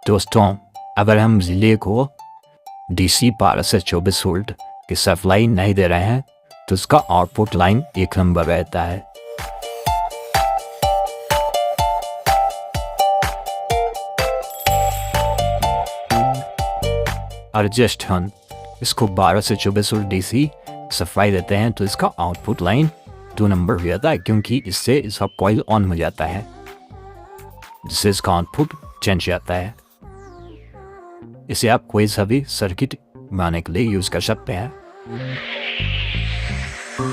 दोस्तों, अगर हम रिले को DC 12 से 24 वोल्ट की सप्लाई नहीं दे रहे हैं तो उसका आउटपुट लाइन एक नंबर रहता है। और जस्ट हम इसको 12 से 24 वोल्ट DC सप्लाई देते हैं तो इसका आउटपुट लाइन 2 नंबर हो जाता है, क्योंकि इससे इसका कॉइल ऑन हो जाता है जिससे इसका आउटपुट चेंज जाता है। इसे आप कोई सा भी सर्किट बनाने के लिए यूज कर सकते हैं।